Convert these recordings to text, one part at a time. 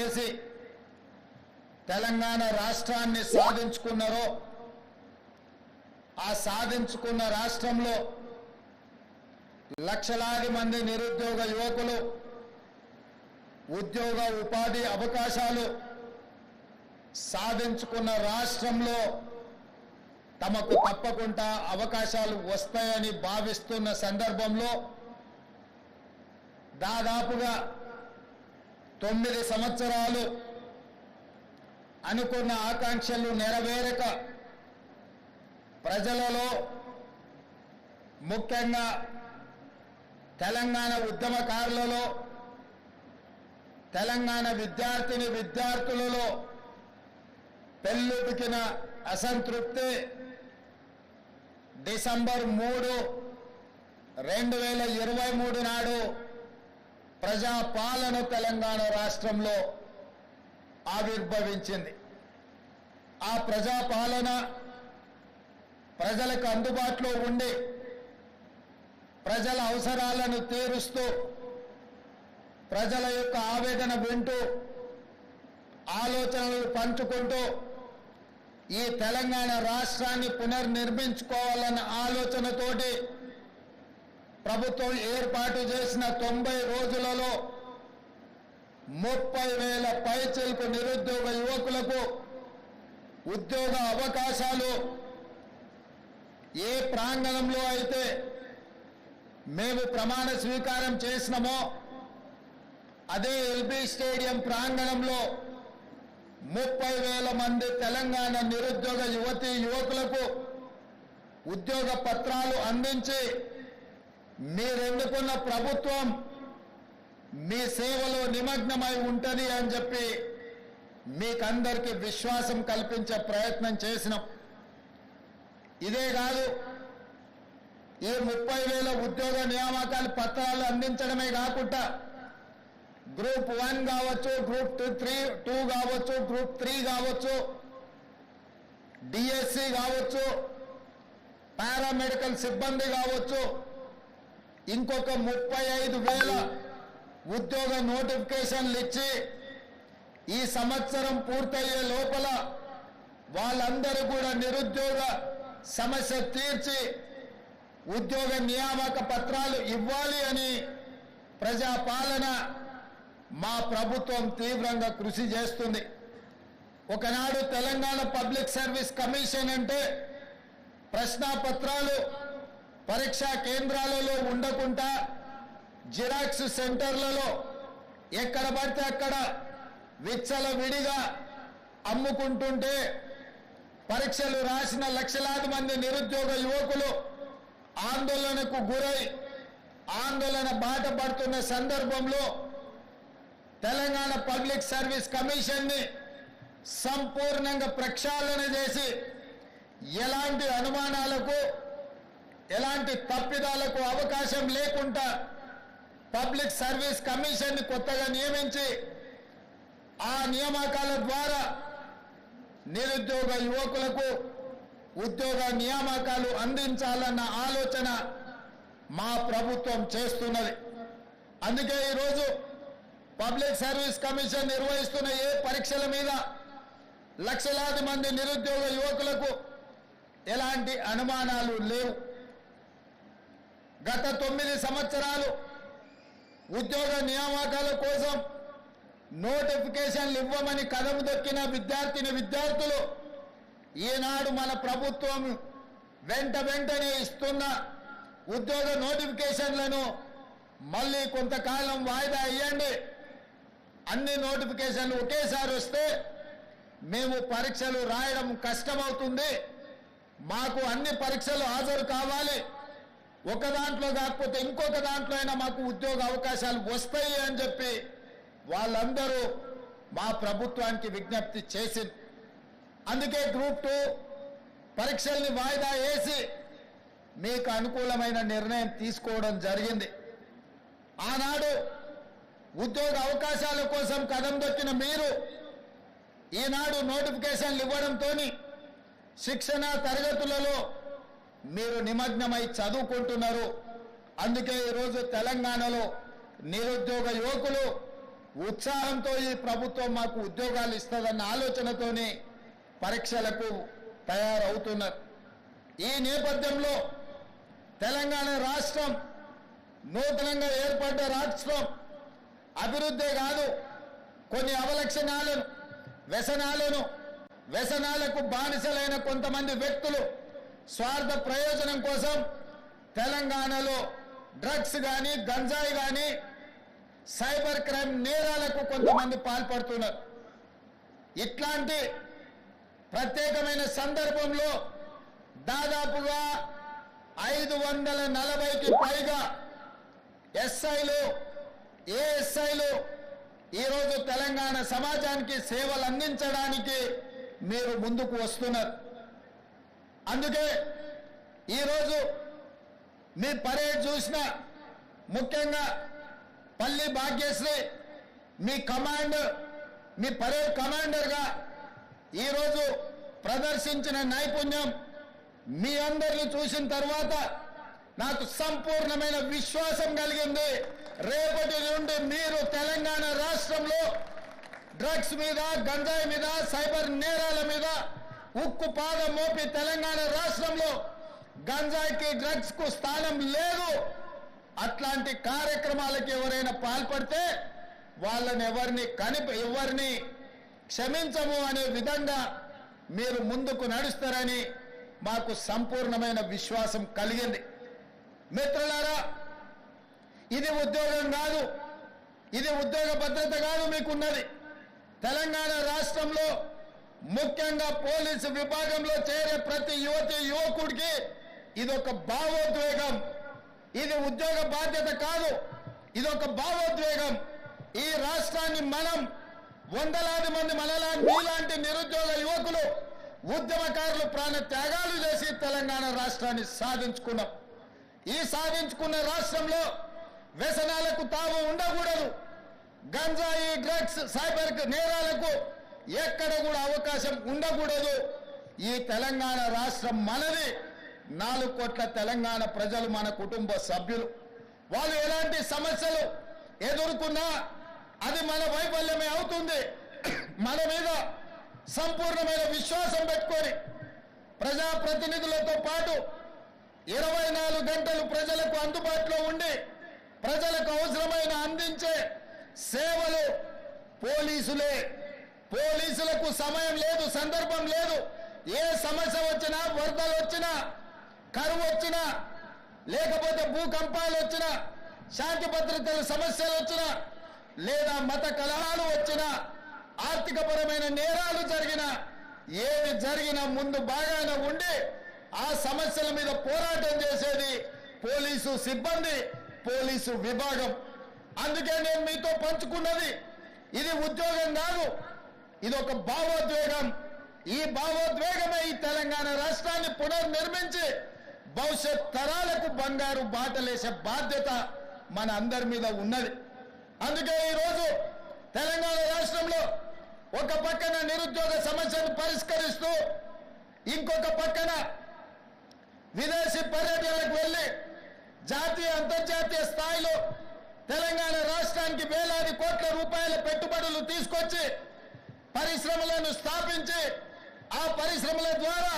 చేసి తెలంగాణ రాష్ట్రాన్ని సాధించుకున్నారో ఆ సాధించుకున్న రాష్ట్రంలో లక్షలాది మంది నిరుద్యోగ యువకులు ఉద్యోగ ఉపాధి అవకాశాలు సాధించుకున్న రాష్ట్రంలో తమకు తప్పకుండా అవకాశాలు వస్తాయని భావిస్తున్న సందర్భంలో దాదాపుగా 9 సంవత్సరాలు అనుకున్న ఆకాంక్షలు నెరవేరక ప్రజలలో ముఖ్యంగా తెలంగాణ ఉద్యమకారులలో తెలంగాణ విద్యార్థులలో పెల్లుబికిన అసంతృప్తి డిసెంబర్ 3, 2023 నాడు ప్రజాపాలన తెలంగాణ రాష్ట్రంలో ఆవిర్భవించింది. ఆ ప్రజాపాలన ప్రజలకు అందుబాటులో ఉండి ప్రజల అవసరాలను తీరుస్తూ ప్రజల యొక్క ఆవేదన వింటూ ఆలోచనలు పంచుకుంటూ ఈ తెలంగాణ రాష్ట్రాన్ని పునర్నిర్మించుకోవాలన్న ఆలోచనతోటి ప్రభుత్వం ఏర్పాటు చేసిన 90 రోజులలో 30,000 పైచిలకు నిరుద్యోగ యువకులకు ఉద్యోగ అవకాశాలు ఏ ప్రాంగణంలో అయితే మేము ప్రమాణ స్వీకారం చేసినామో అదే ఎల్బీ స్టేడియం ప్రాంగణంలో 30,000 మంది తెలంగాణ నిరుద్యోగ యువకులకు ఉద్యోగ పత్రాలు అందించి మీరెన్నుకున్న ప్రభుత్వం మీ సేవలో నిమగ్నమై ఉంటుంది అని చెప్పి మీకందరికీ విశ్వాసం కల్పించే ప్రయత్నం చేసినాం. ఇదే కాదు, ఈ 30,000 ఉద్యోగ నియామకాల పత్రాలు అందించడమే కాకుండా గ్రూప్ 1 కావచ్చు, గ్రూప్ 2 కావచ్చు, గ్రూప్ 3 కావచ్చు, డిఎస్సి కావచ్చు, పారామెడికల్ సిబ్బంది కావచ్చు, ఇంకొక 35,000 ఉద్యోగ నోటిఫికేషన్లు ఇచ్చి ఈ సంవత్సరం పూర్తయ్యే లోపల వాళ్ళందరూ కూడా నిరుద్యోగ సమస్య తీర్చి ఉద్యోగ నియామక పత్రాలు ఇవ్వాలి అని ప్రజాపాలన మా ప్రభుత్వం తీవ్రంగా కృషి చేస్తుంది. ఒకనాడు తెలంగాణ పబ్లిక్ సర్వీస్ కమిషన్ అంటే ప్రశ్నాపత్రాలు పరీక్షా కేంద్రాలలో ఉండకుండా జిరాక్స్ సెంటర్లలో ఎక్కడ పడితే అక్కడ విచ్చలవిడిగా అమ్ముకుంటుంటే పరీక్షలు రాసిన లక్షలాది మంది నిరుద్యోగ యువకులు ఆందోళనకు గురై ఆందోళన బాట పడుతున్న సందర్భంలో తెలంగాణ పబ్లిక్ సర్వీస్ కమిషన్ని సంపూర్ణంగా ప్రక్షాళన చేసి ఎలాంటి అనుమానాలకు ఎలాంటి తప్పిదాలకు అవకాశం లేకుండా పబ్లిక్ సర్వీస్ కమిషన్ని కొత్తగా నియమించి ఆ నియామకాల ద్వారా నిరుద్యోగ యువకులకు ఉద్యోగ నియామకాలు అందించాలన్న ఆలోచన మా ప్రభుత్వం చేస్తున్నది. అందుకే ఈరోజు పబ్లిక్ సర్వీస్ కమిషన్ నిర్వహిస్తున్న ఏ పరీక్షల మీద లక్షలాది మంది నిరుద్యోగ యువకులకు ఎలాంటి అనుమానాలు లేవు. గత 9 సంవత్సరాలు ఉద్యోగ నియామకాల కోసం నోటిఫికేషన్లు ఇవ్వమని కదము దొక్కిన విద్యార్థులు ఈనాడు మన ప్రభుత్వం వెంటనే ఇస్తున్న ఉద్యోగ నోటిఫికేషన్లను మళ్ళీ కొంతకాలం వాయిదా ఇవ్వండి, అన్ని నోటిఫికేషన్లు ఒకేసారి వస్తే మేము పరీక్షలు రాయడం కష్టమవుతుంది, మాకు అన్ని పరీక్షలు హాజరు కావాలి, ఒక దాంట్లో కాకపోతే ఇంకొక దాంట్లో అయినా మాకు ఉద్యోగ అవకాశాలు వస్తాయి అని చెప్పి వాళ్ళందరూ మా ప్రభుత్వానికి విజ్ఞప్తి చేసింది. అందుకే గ్రూప్ 2 పరీక్షల్ని వాయిదా వేసి మీకు అనుకూలమైన నిర్ణయం తీసుకోవడం జరిగింది. ఆనాడు ఉద్యోగ అవకాశాల కోసం కదం దొక్కిన మీరు ఈనాడు నోటిఫికేషన్లు ఇవ్వడంతో శిక్షణ తరగతులలో మీరు నిమగ్నమై చదువుకుంటున్నారు. అందుకే ఈరోజు తెలంగాణలో నిరుద్యోగ యువకులు ఉత్సాహంతో ఈ ప్రభుత్వం మాకు ఉద్యోగాలు ఇస్తుందన్న ఆలోచనతోనే పరీక్షలకు తయారవుతున్నారు. ఈ నేపథ్యంలో తెలంగాణ రాష్ట్రం నూతనంగా ఏర్పడ్డ రాష్ట్రం అభివృద్ధే కాదు, కొన్ని అవలక్షణాలను వ్యసనాలకు బానిసలైన కొంతమంది వ్యక్తులు స్వార్థ ప్రయోజనం కోసం తెలంగాణలో డ్రగ్స్ కానీ గంజాయి కానీ సైబర్ క్రైమ్ నేరాలకు కొంతమంది పాల్పడుతున్నారు. ఇట్లాంటి ప్రత్యేకమైన సందర్భంలో దాదాపుగా 540కి పైగా ఎస్ఐలు ఏఎస్ఐలు ఈరోజు తెలంగాణ సమాజానికి సేవలు అందించడానికి మీరు ముందుకు వస్తున్నారు. అందుకే ఈరోజు మీ పరేడ్ చూసిన ముఖ్యంగా పల్లి భాగ్యశ్రీ మీ పరేడ్ కమాండర్గా ఈరోజు ప్రదర్శించిన నైపుణ్యం మీ అందరిని చూసిన తర్వాత నాకు సంపూర్ణమైన విశ్వాసం కలిగింది. రేపటి నుండి మీరు తెలంగాణ రాష్ట్రంలో డ్రగ్స్ మీద గంజాయి మీద సైబర్ నేరాల మీద ఉక్కు పాదం మోపి తెలంగాణ రాష్ట్రంలో గంజాయికి డ్రగ్స్ కు స్థానం లేదు. అట్లాంటి కార్యక్రమాలకు ఎవరైనా పాల్పడితే వాళ్ళని ఎవరిని క్షమించము అనే విధంగా మీరు ముందుకు నడుస్తారని మాకు సంపూర్ణమైన విశ్వాసం కలిగింది. మిత్రులారా, ఇది ఉద్యోగం కాదు, ఇది ఉద్యోగ భద్రత కాదు మీకున్నది. తెలంగాణ రాష్ట్రంలో ముఖ్యంగా పోలీసు విభాగంలో చేరే ప్రతి యువకుడికి ఇదొక భావోద్వేగం. ఇది ఉద్యోగ బాధ్యత కాదు, ఇదొక భావోద్వేగం. ఈ రాష్ట్రాన్ని మనం వందలాది మంది మీలాంటి నిరుద్యోగ యువకులు ఉద్యమకారులు ప్రాణ త్యాగాలు చేసి తెలంగాణ రాష్ట్రాన్ని సాధించుకున్నాం. ఈ సాధించుకున్న రాష్ట్రంలో వ్యసనాలకు తావు ఉండకూడదు. గంజాయి డ్రగ్స్ సైబర్ నేరాలకు ఎక్కడ కూడా అవకాశం ఉండకూడదు. ఈ తెలంగాణ రాష్ట్రం మనది. 4 కోట్ల తెలంగాణ ప్రజలు మన కుటుంబ సభ్యులు. వాళ్ళు ఎలాంటి సమస్యలు ఎదుర్కొన్నా అది మన వైఫల్యమే అవుతుంది. మన మీద సంపూర్ణమైన విశ్వాసం పెట్టుకొని ప్రజాప్రతినిధులతో పాటు 24 గంటలు ప్రజలకు అందుబాటులో ఉండి ప్రజలకు అవసరమైన అందించే సేవలు పోలీసులే. పోలీసులకు సమయం లేదు, సందర్భం లేదు. ఏ సమస్య వచ్చినా, వరదలు వచ్చినా, కరువు వచ్చినా, లేకపోతే భూకంపాలు వచ్చినా, శాంతి భద్రతల సమస్యలు వచ్చినా, లేదా మత కలహాలు వచ్చినా, ఆర్థికపరమైన నేరాలు జరిగినా, ఏది జరిగినా ముందు బాగానే ఉండి ఆ సమస్యల మీద పోరాటం చేసేది పోలీసు సిబ్బంది, పోలీసు విభాగం. అందుకే నేను మీతో పంచుకున్నది ఇది ఉద్యోగం కాదు, ఇది ఒక భావోద్వేగం. ఈ భావోద్వేగమే ఈ తెలంగాణ రాష్ట్రాన్ని పునర్నిర్మించి భవిష్యత్ తరాలకు బంగారు బాటలేసే బాధ్యత మన అందరి మీద ఉన్నది. అందుకే ఈరోజు తెలంగాణ రాష్ట్రంలో ఒక పక్కన నిరుద్యోగ సమస్యను పరిష్కరిస్తూ ఇంకొక పక్కన విదేశీ పర్యటనలకు వెళ్లి జాతీయ అంతర్జాతీయ స్థాయిలో తెలంగాణ రాష్ట్రానికి వేలాది కోట్ల రూపాయల పెట్టుబడులు తీసుకొచ్చి పరిశ్రమలను స్థాపించి ఆ పరిశ్రమల ద్వారా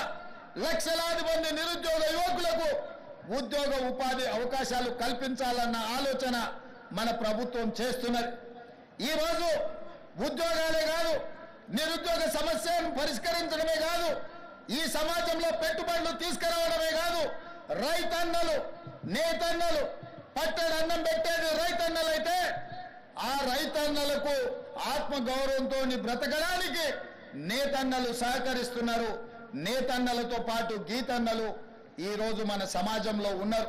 లక్షలాది మంది నిరుద్యోగ యువకులకు ఉద్యోగ ఉపాధి అవకాశాలు కల్పించాలన్న ఆలోచన మన ప్రభుత్వం చేస్తున్నది. ఈరోజు ఉద్యోగాలే కాదు, నిరుద్యోగ సమస్యను పరిష్కరించడమే కాదు, ఈ సమాజంలో పెట్టుబడులు తీసుకురావడమే కాదు, రైతన్నలు నేతన్నలు పట్టెడు అన్నం పెట్టేది రైతన్నలైతే ఆ రైతన్నలకు ఆత్మగౌరవంతో బ్రతకడానికి నేతన్నలు సహకరిస్తున్నారు. నేతన్నలతో పాటు గీతన్నలు ఈరోజు మన సమాజంలో ఉన్నారు.